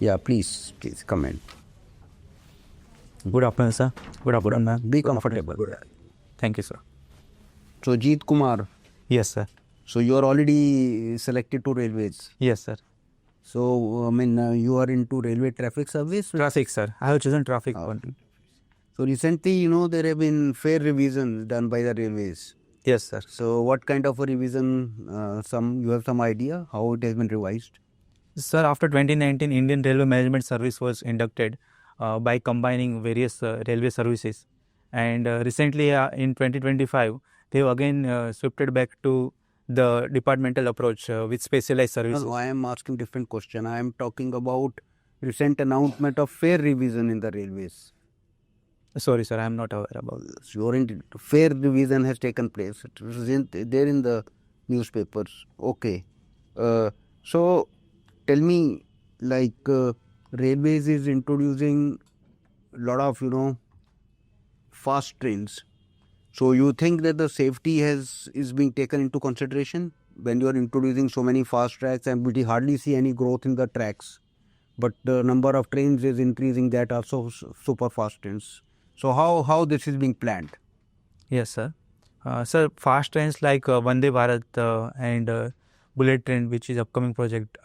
Yeah, please comment. Good afternoon, sir. Good afternoon, ma'am. Be comfortable. Thank you, sir. So, Jeet Kumar, Yes, sir. so you are already selected to railways. Yes, sir. So, you are into railway traffic service? Traffic, sir. I have chosen traffic Okay. only. So, recently, there have been fair revisions done by the railways. Yes, sir. So, what kind of a revision? You have some idea how it has been revised? Sir, after 2019, Indian Railway Management Service was inducted by combining various railway services. And recently, in 2025, they again shifted back to the departmental approach with specialized services. No, I am asking different question. I am talking about recent announcement of fair revision in the railways. Sorry, sir, I am not aware about this. Fair revision has taken place. It was there in the newspapers. Okay. So, tell me, railways is introducing a lot of, fast trains. So, you think that the safety is being taken into consideration when you are introducing so many fast tracks, and we hardly see any growth in the tracks, but the number of trains is increasing, that also super fast trains. So, how this is being planned? Yes, sir. Sir, fast trains like Vande Bharat and bullet train, which is upcoming project,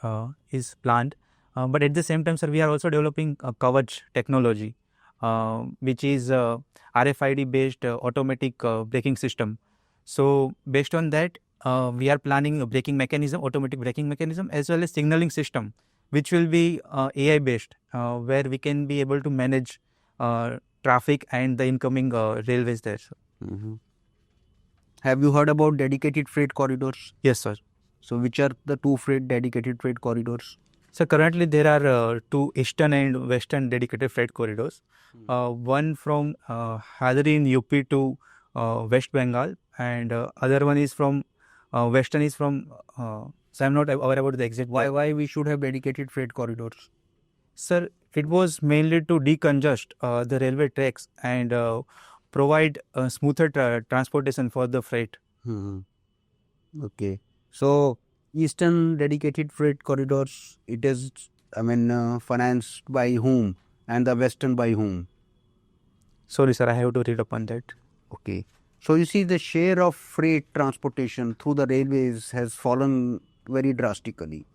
is planned. But at the same time, sir, we are also developing a Kavach technology, which is RFID based automatic braking system. So based on that, we are planning a braking mechanism, automatic braking mechanism, as well as signaling system, which will be AI based, where we can be able to manage traffic and the incoming railways there. Have you heard about dedicated freight corridors? Yes, sir. So, which are the two dedicated freight corridors? So currently there are two eastern and western dedicated freight corridors. One from Hadri in UP to West Bengal, and other one is from western is from. So I'm not aware about the exact. Why we should have dedicated freight corridors? Sir, it was mainly to decongest the railway tracks and provide smoother transportation for the freight. Okay. So, eastern dedicated freight corridors, it is, financed by whom, and the western by whom? Sorry, sir, I have to read upon that. Okay. So, you see, the share of freight transportation through the railways has fallen very drastically,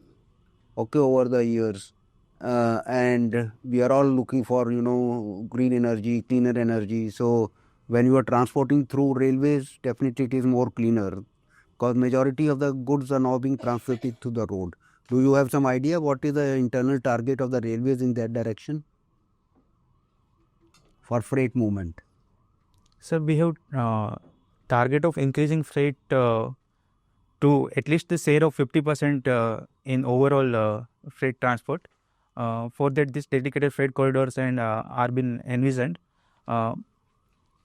okay, over the years. And we are all looking for, green energy, cleaner energy. So, when you are transporting through railways, definitely it is more cleaner, because majority of the goods are now being transported to the road. Do you have some idea what is the internal target of the railways in that direction for freight movement? Sir, we have target of increasing freight to at least the share of 50% in overall freight transport. For that, this dedicated freight corridors and are been envisioned,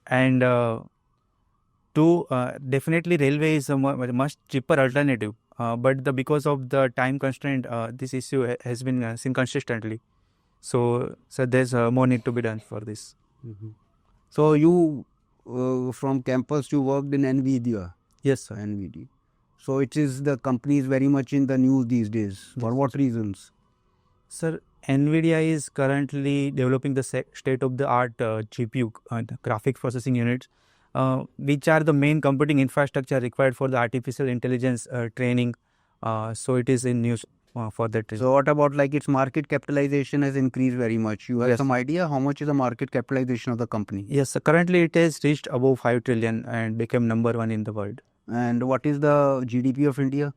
and definitely railway is a much cheaper alternative. But because of the time constraint, this issue has been seen consistently. So there's more need to be done for this. So, you from campus, you worked in NVIDIA. Yes, sir. NVIDIA. So, it is the company is very much in the news these days. For what reasons? Sir, NVIDIA is currently developing the state-of-the-art GPU, the graphics processing units, which are the main computing infrastructure required for the artificial intelligence training. So it is in news for that reason. So, what about like its market capitalization has increased very much? You have some idea how much is the market capitalization of the company? Yes, sir. Currently it has reached above 5 trillion and became number one in the world. And what is the GDP of India?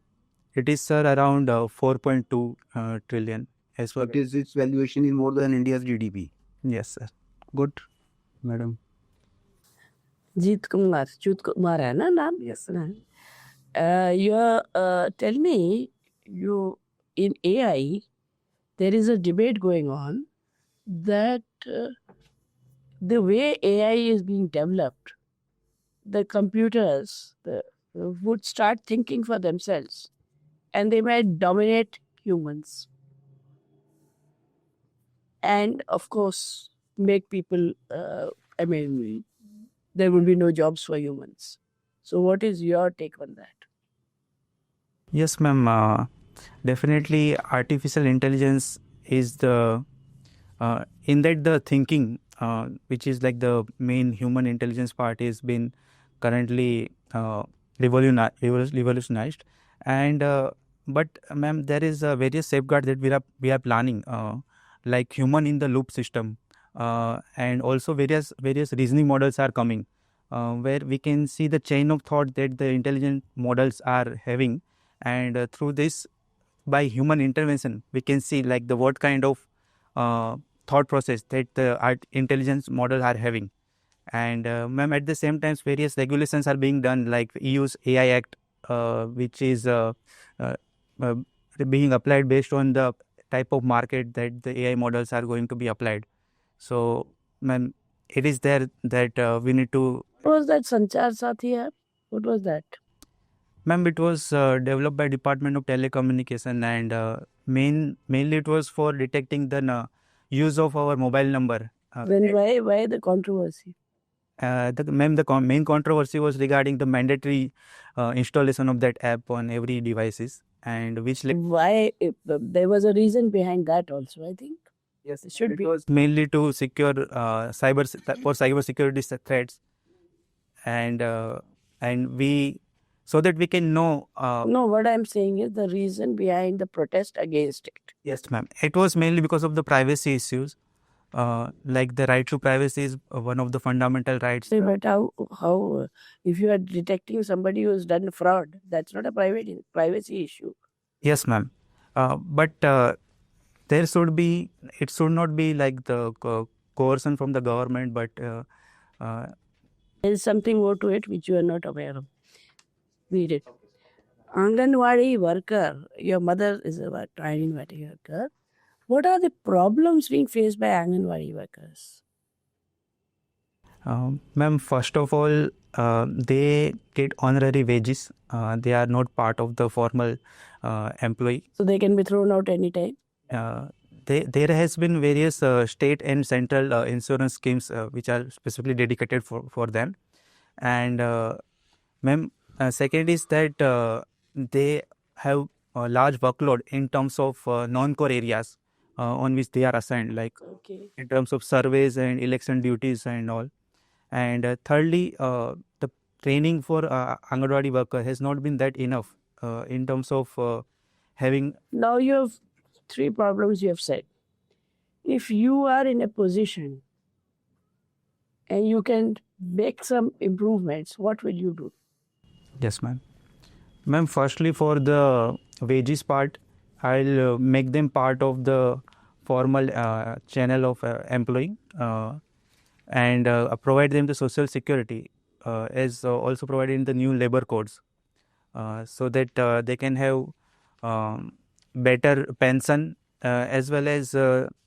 It is, sir, around 4.2 trillion. As well. Its valuation is more than India's GDP. Yes, sir. Good, madam. Jeet Kumar है ना नाम? Yes, sir. Tell me, in AI, there is a debate going on that the way AI is being developed, the computers would start thinking for themselves, and they might dominate humans. And of course, make people, there will be no jobs for humans. So what is your take on that? Yes, ma'am. Definitely, artificial intelligence is the in that the thinking, which is like the main human intelligence part, is been currently revolutionized, and but ma'am, there is various safeguards that we are planning, like human in the loop system, and also various reasoning models are coming, where we can see the chain of thought that the intelligent models are having, and through this, by human intervention, we can see like the what kind of thought process that the intelligence model are having. And ma'am, at the same time, various regulations are being done, like EU's AI Act, which is uh, uh, being applied based on the type of market that the AI models are going to be applied. So, ma'am, it is there that we need to. What was that Sanchar Sathi app? What was that? Ma'am, it was developed by Department of Telecommunication, and mainly it was for detecting the use of our mobile number. Then why the controversy? The main controversy was regarding the mandatory installation of that app on every devices, and which Why? There was a reason behind that also, I think. yes, It should it be. was mainly to secure cyber security threats, and we, so that we can know. No, what I'm saying is the reason behind the protest against it. Yes, ma'am. It was mainly because of the privacy issues. Like the right to privacy is one of the fundamental rights. But how if you are detecting somebody who has done fraud, that's not a privacy issue. Yes, ma'am. But there should be, it should not be like the coercion from the government, but There is something more to it which you are not aware of. Read it. Anganwadi worker, your mother is a Anganwadi worker. What are the problems being faced by Anganwadi workers? ma'am, first of all, they get honorary wages. They are not part of the formal employee. So they can be thrown out anytime. There has been various state and central insurance schemes which are specifically dedicated for them. And ma'am, second is that they have a large workload in terms of non-core areas on which they are assigned, like in terms of surveys and election duties and all. And thirdly, the training for Anganwadi worker has not been that enough in terms of having. Now you have three problems you have said. If you are in a position and you can make some improvements, what will you do? Yes, ma'am. Ma'am, firstly, for the wages part, I'll make them part of the formal channel of employing, and provide them the social security as also provided in the new labor codes, so that they can have better pension, as well as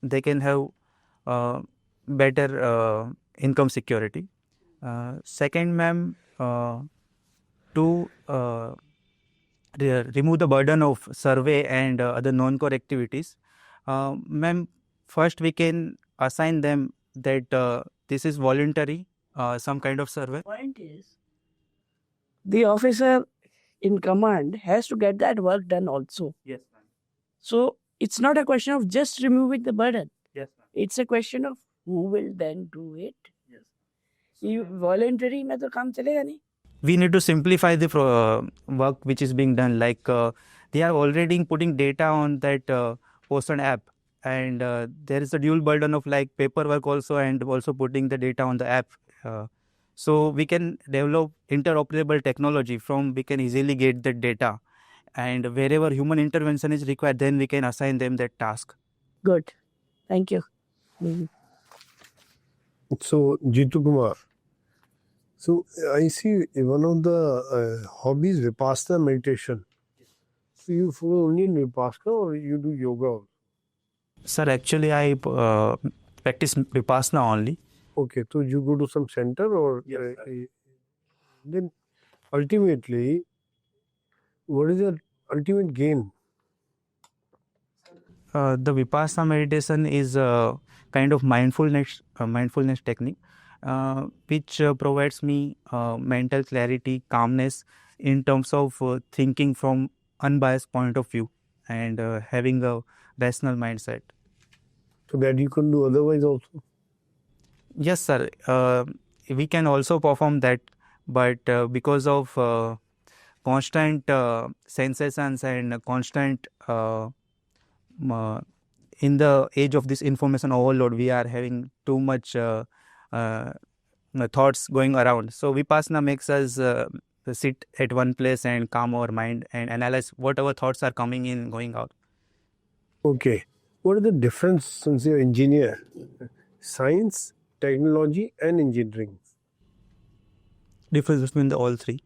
they can have better income security. Second, ma'am, to remove the burden of survey and other non-core activities, ma'am, first we can assign them that this is voluntary, some kind of survey. Point is, the officer in command has to get that work done also. Yes, ma'am. So it's not a question of just removing the burden. Yes, ma'am. It's a question of who will then do it. Yes. You voluntary में तो काम चलेगा नहीं. We need to simplify the work which is being done. Like they are already putting data on that Postman app, and there is a dual burden of like paperwork also, and also putting the data on the app. So we can develop interoperable technology from we can easily get the data, and wherever human intervention is required, then we can assign them that task. Good. Thank you. So, Jitu Kumar, so I see one of the hobbies Vipassana meditation. So you follow only in Vipassana or you do yoga also? Sir, actually I practice Vipassana only. Okay, so you go to some center or then ultimately, what is your ultimate gain? The Vipassana meditation is a kind of mindfulness technique, which provides me mental clarity, calmness in terms of thinking from unbiased point of view, and having a rational mindset. So that you can do otherwise also. Yes, sir. We can also perform that, but because of constant sensations and constant in the age of this information overload, we are having too much uh, thoughts going around. So Vipassana makes us sit at one place and calm our mind and analyze whatever thoughts are coming in, going out. Okay. What are the difference since you're engineer? Science, technology, and engineering. Difference between the all three.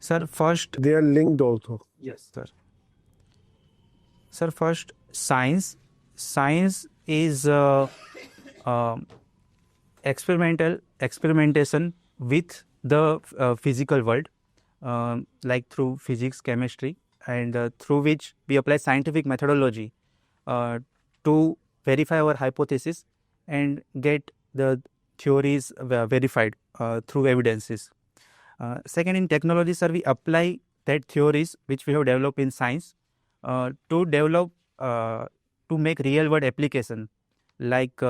Sir, first. They are linked also. Yes, sir. Sir, first, science. Science is experimentation with the physical world, like through physics, chemistry, and through which we apply scientific methodology to verify our hypothesis and get the theories verified through evidences. Second, in technology, sir, we apply that theories which we have developed in science to develop to make real world application. Like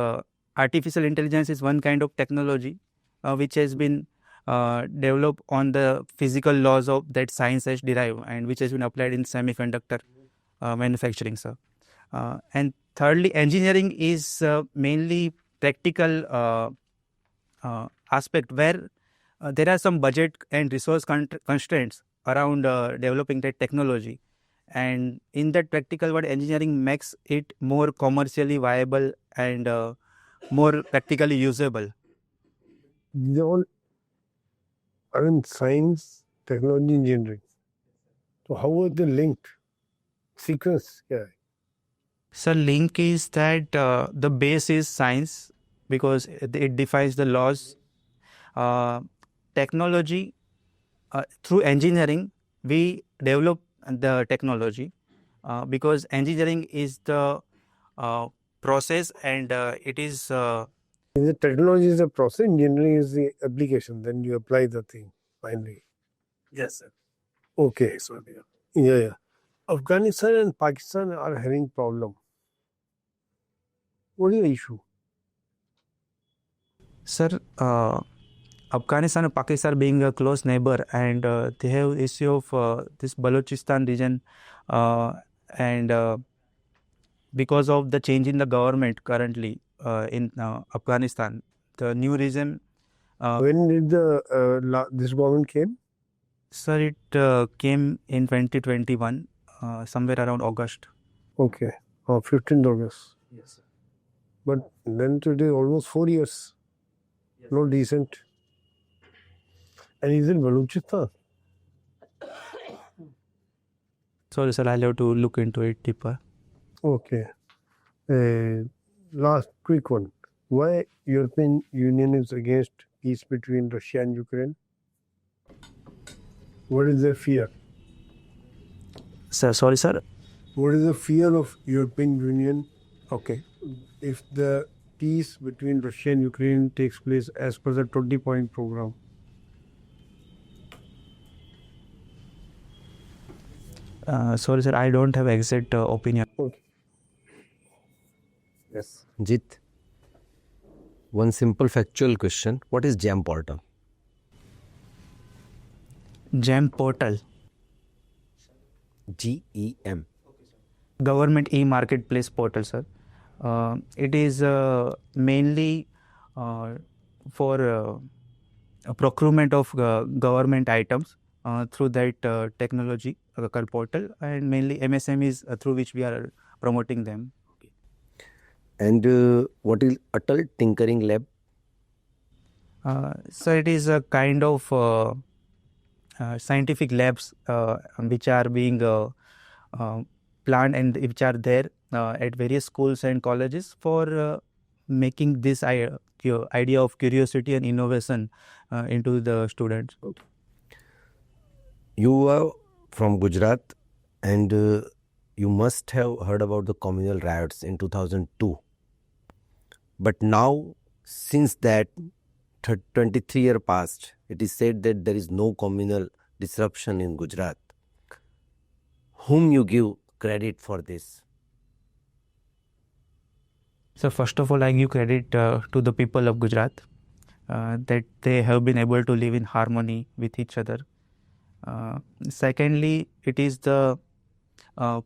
artificial intelligence is one kind of technology which has been developed on the physical laws of that science has derived and which has been applied in semiconductor manufacturing, sir. And thirdly, engineering is mainly practical aspect where there are some budget and resource constraints around developing that technology. And in that practical world, engineering makes it more commercially viable and more practically usable. They all are in science, technology, engineering. So how are they linked? Sequence, yeah. So link is that the base is science because it defines the laws. Technology, through engineering, we develop the technology because engineering is the process and it is If the technology is the process, engineering is the application. Then you apply the thing finally. yes, sir. Okay. Yeah. Afghanistan and Pakistan are having problem. What is the issue? Sir, Afghanistan and Pakistan being a close neighbor and they have issue of this Balochistan region and because of the change in the government currently in Afghanistan, the new regime. When did this government came? Sir, it came in 2021, somewhere around August. Okay, 15th August. Yes, sir. But then today almost 4 years. Yes. No decent. And is it Balochistan? Sorry, sir, I'll have to look into it deeper. Okay. Last quick one. Why European Union is against peace between Russia and Ukraine? What is their fear? Sir, sorry, sir. What is the fear of European Union Okay. if the peace between Russia and Ukraine takes place as per the 20-point program? Sorry, sir, I don't have exact opinion. Okay. Yes. Jit, one simple factual question. What is GEM portal? GEM portal. GEM. Government e-marketplace portal, sir. It is mainly for procurement of government items through that technology called portal, and mainly MSMEs through which we are promoting them. And what is Atal Tinkering Lab? So it is a kind of scientific labs which are being planned and which are there at various schools and colleges for making this idea of curiosity and innovation into the students. You are from Gujarat and you must have heard about the communal riots in 2002. But now, since that 23 years passed, it is said that there is no communal disruption in Gujarat. Whom you give credit for this? So first of all, I give credit to the people of Gujarat that they have been able to live in harmony with each other. Secondly, it is the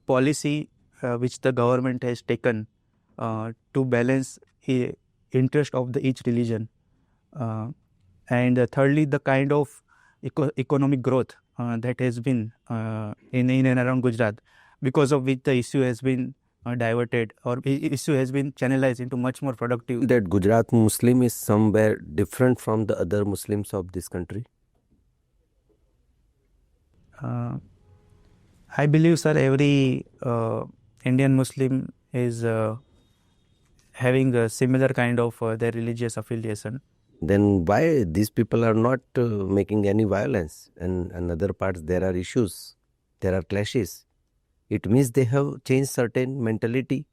policy which the government has taken to balance the interest of each religion. And thirdly, the kind of economic growth that has been in and around Gujarat, because of which the issue has been diverted, or issue has been channelized into much more productive. That Gujarat Muslim is somewhere different from the other Muslims of this country? I believe, sir, every Indian Muslim is having a similar kind of their religious affiliation. Then why these people are not making any violence, and in other parts there are issues, there are clashes? It means they have changed certain mentality,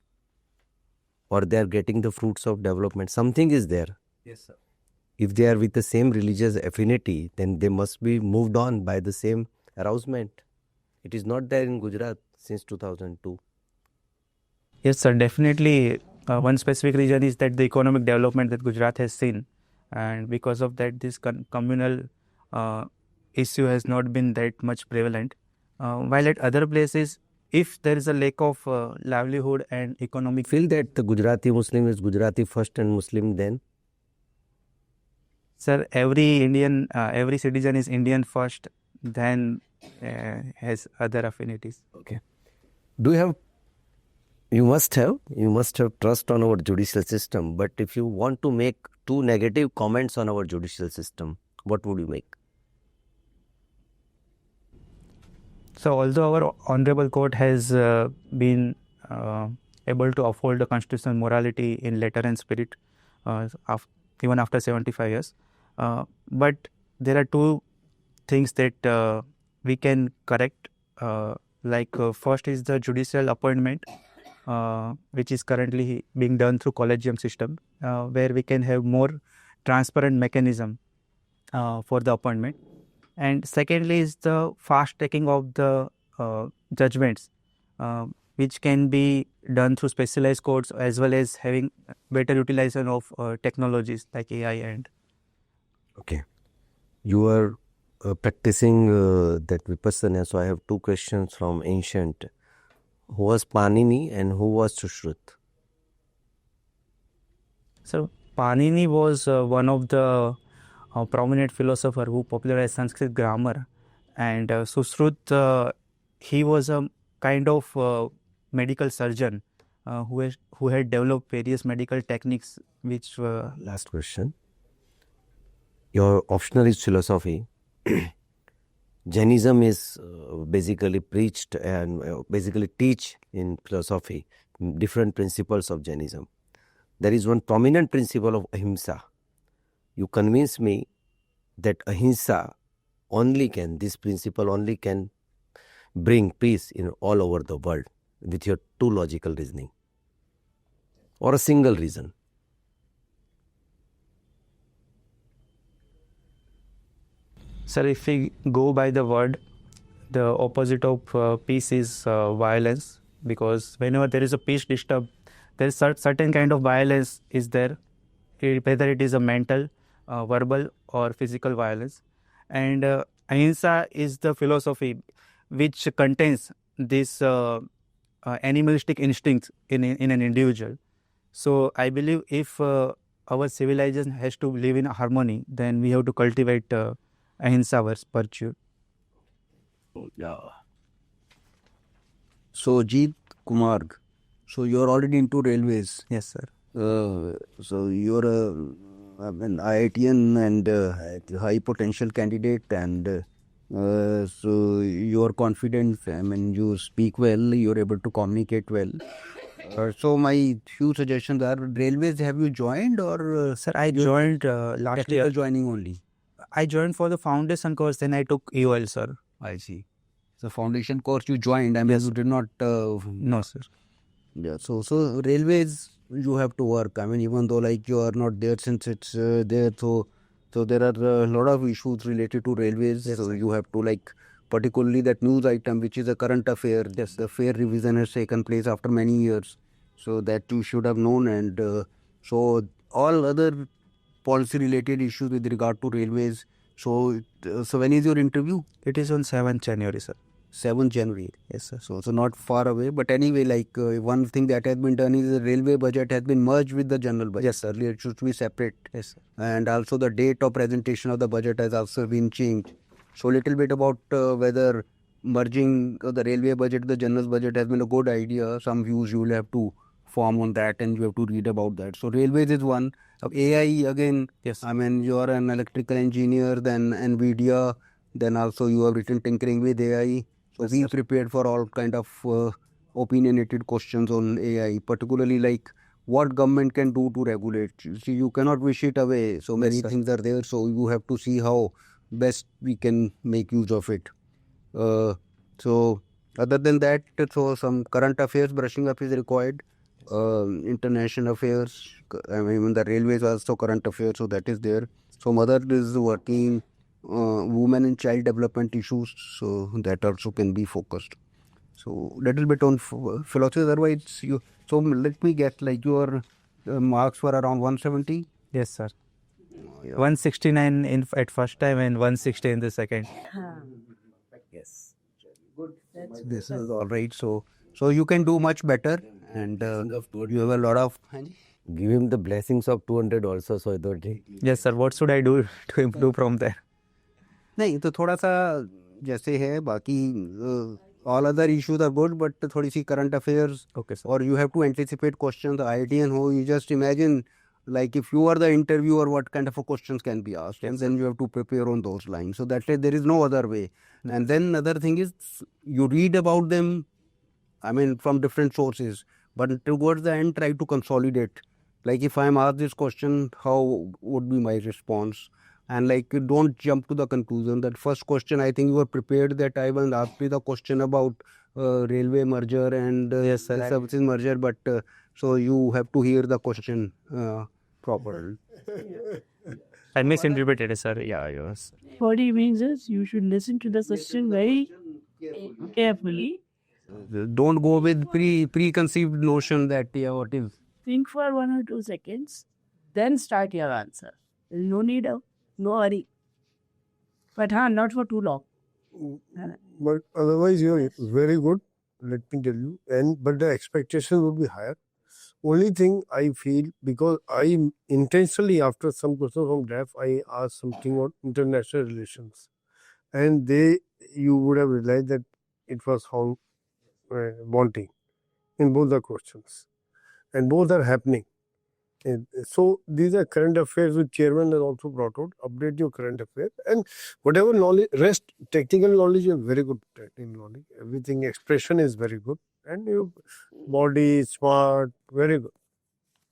or they are getting the fruits of development. Something is there. Yes, sir. If they are with the same religious affinity, then they must be moved on by the same arousement. It is not there in Gujarat since 2002. Yes, sir. Definitely, one specific reason is that the economic development that Gujarat has seen, and because of that, this communal issue has not been that much prevalent. While at other places, if there is a lack of livelihood and economic, Feel that the Gujarati Muslim is Gujarati first and Muslim then? sir, every Indian, every citizen is Indian first, then has other affinities. Okay. Do you have? You must have trust on our judicial system. But if you want to make two negative comments on our judicial system, what would you make? So, although our honorable court has been able to uphold the constitutional morality in letter and spirit, even after 75 years, but there are two things that we can correct. First is the judicial appointment, which is currently being done through collegium system, where we can have more transparent mechanism for the appointment. And secondly is the fast tracking of the judgments, which can be done through specialized courts, as well as having better utilization of technologies like AI and. Okay. You are practicing that Vipassana. So I have two questions from ancient. Who was Panini and who was Sushrut? So Panini was one of the prominent philosopher who popularized Sanskrit grammar, and Sushrut, he was a kind of medical surgeon who had developed various medical techniques which were. Last question. Your optional is philosophy. Jainism is basically preached and basically teach in philosophy different principles of Jainism. There is one prominent principle of ahimsa. You convince me that ahimsa this principle only can bring peace in all over the world with your two logical reasoning, or a single reason. Sir, if we go by the word, the opposite of peace is violence, because whenever there is a peace disturbed, there is certain kind of violence is there, whether it is a mental, verbal or physical violence. And ahimsa is the philosophy which contains this animalistic instincts in an individual. So I believe if our civilization has to live in harmony, then we have to cultivate ahimsa virtue. Yeah. So Jeet Kumar, so you're already into railways. Yes, sir. So you're an IITian and high potential candidate, and so you're confident. I mean, you speak well, you're able to communicate well. So my few suggestions are: railways, have you joined, or Sir, I joined last year. joining only? I joined for the foundation course, then I took EOL, sir. I see. So foundation course you joined. I mean, you did not. No, sir. Yeah. So railways you have to work. I mean, even though like you are not there since it's there, so there are a lot of issues related to railways. Yes, so sir. you have to like, particularly that news item which is a current affair. Yes. The fare revision has taken place after many years. So that you should have known. And so all other policy related issues with regard to railways. So when is your interview? It is on 7th January, sir. 7th January. Yes, sir. So not far away. But anyway, like one thing that has been done is the railway budget has been merged with the general budget. Yes, sir. Earlier it used to be separate. Yes, sir. And also the date of presentation of the budget has also been changed. So little bit about whether merging the railway budget to the general budget has been a good idea. Some views you will have to form on that, and you have to read about that. So railways is one. AI again. Yes. I mean, you are an electrical engineer, then NVIDIA, then also you have written tinkering with AI. So we prepared for all kind of opinionated questions on AI, particularly like what government can do to regulate. You see, you cannot wish it away. So many things are there. So you have to see how best we can make use of it. So other than that, so some current affairs brushing up is required. International affairs, I mean, even the railways also current affairs, so that is there. So mother is working women and child development issues, so that also can be focused. So little bit on philosophy. Otherwise, you. So let me get like your marks were around 170. Yes, sir. 169 at first time and 160 in the second. Yes. This is all right. So you can do much better, and you have a lot of. Give him the blessings of 200 also, so that Yes, sir. What should I do to improve from there? नहीं तो थोड़ा सा जैसे है बाकी all other issues are good, but थोड़ी सी current affairs. Okay, sir. Or you have to anticipate questions. The IITian हो, you just imagine like if you are the interviewer, what kind of a questions can be asked, and then you have to prepare on those lines. So that way there is no other way. And then another thing is you read about them, I mean, from different sources, but towards the end try to consolidate. Like if I am asked this question, how would be my response? And like don't jump to the conclusion. That first question, I think you were prepared that I will ask me the question about railway merger and Yes, sir. services merger, but so you have to hear the question properly. I misinterpreted it, sir. Yeah, yes. What he means is you should listen to the question very carefully. Don't go with preconceived notion that what is. Think for 1 or 2 seconds, then start your answer. There's no need of, no hurry. But not for too long. But otherwise, you're very good. Let me tell you. But the expectation would be higher. Only thing I feel, because I intentionally, after some questions from DAF, I asked something on international relations, and you would have realized that it was found wanting in both the questions, and both are happening. And so these are current affairs which chairman has also brought out. Update your current affairs, and whatever knowledge, rest technical knowledge, you have very good technical knowledge. Everything expression is very good, and your body smart, very good.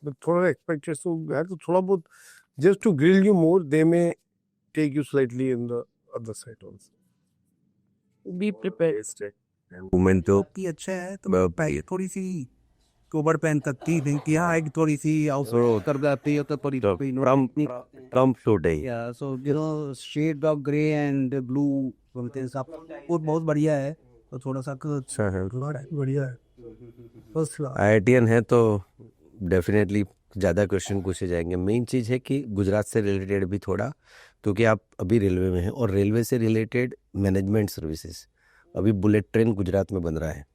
But थोड़ा expectation you have to थोड़ा बहुत just to grill you more. They may take you slightly in the other side also. Be prepared. women तो कि अच्छा है तो पहले थोड़ी सी कोबर पहन सकती थी कि हाँ एक थोड़ी सी आउटफिट कर जाती है तो थोड़ी Trump today. या so you know shade of grey and blue बोलते हैं सब वो बहुत बढ़िया है तो थोड़ा सा अच्छा है, बढ़िया है. First class. IITian है तो डेफिनेटली ज़्यादा क्वेश्चन पूछे जाएंगे. मेन चीज़ है कि गुजरात से रिलेटेड भी थोड़ा, क्योंकि आप अभी रेलवे में हैं और रेलवे से रिलेटेड मैनेजमेंट सर्विसेज, अभी बुलेट ट्रेन गुजरात में बन रहा है,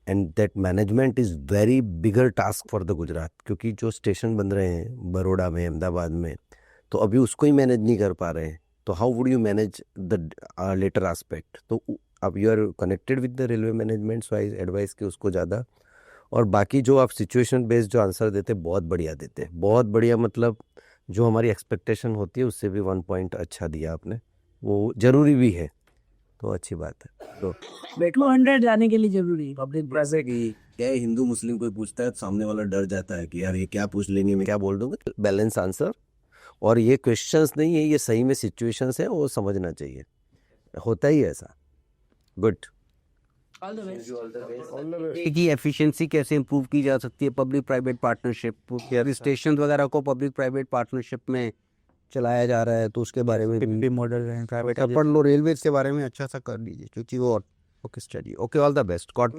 and that management is very bigger task for the Gujarat, क्योंकि जो स्टेशन बन रहे हैं बड़ौदा में, अहमदाबाद में, तो अभी उसको ही मैनेज नहीं कर पा रहे हैं. तो how would you manage the latter aspect? तो अब you are connected with the railway management, so I advise कि उसको ज़्यादा. और बाकी जो आप सिचुएशन बेस्ड जो आंसर देते हैं बहुत बढ़िया देते हैं, बहुत बढ़िया, मतलब जो हमारी एक्सपेक्टेशन होती है उससे भी 1 पॉइंट अच्छा दिया आपने, वो ज़रूरी भी है, तो अच्छी बात है. तो 200 जाने के लिए जरूरी है. पब्लिक प्रेस है कि क्या हिंदू मुस्लिम कोई पूछता है तो सामने वाला डर जाता है कि यार ये क्या पूछ लेंगे, मैं क्या बोल दूंगा. बैलेंस आंसर, और ये क्वेश्चंस नहीं है, ये सही में सिचुएशंस है, वो समझना चाहिए, होता ही है ऐसा. गुड. All the best. की एफिशिएंसी कैसे इंप्रूव की जा सकती है पब्लिक प्राइवेट पार्टनरशिप, स्टेशन वगैरह को पब्लिक प्राइवेट पार्टनरशिप में चलाया जा रहा है, तो उसके बारे में PPP मॉडल एंड प्राइवेट पढ़ लो. रेलवे के बारे में अच्छा सा कर लीजिए क्योंकि वो okay study. Okay, all the best. God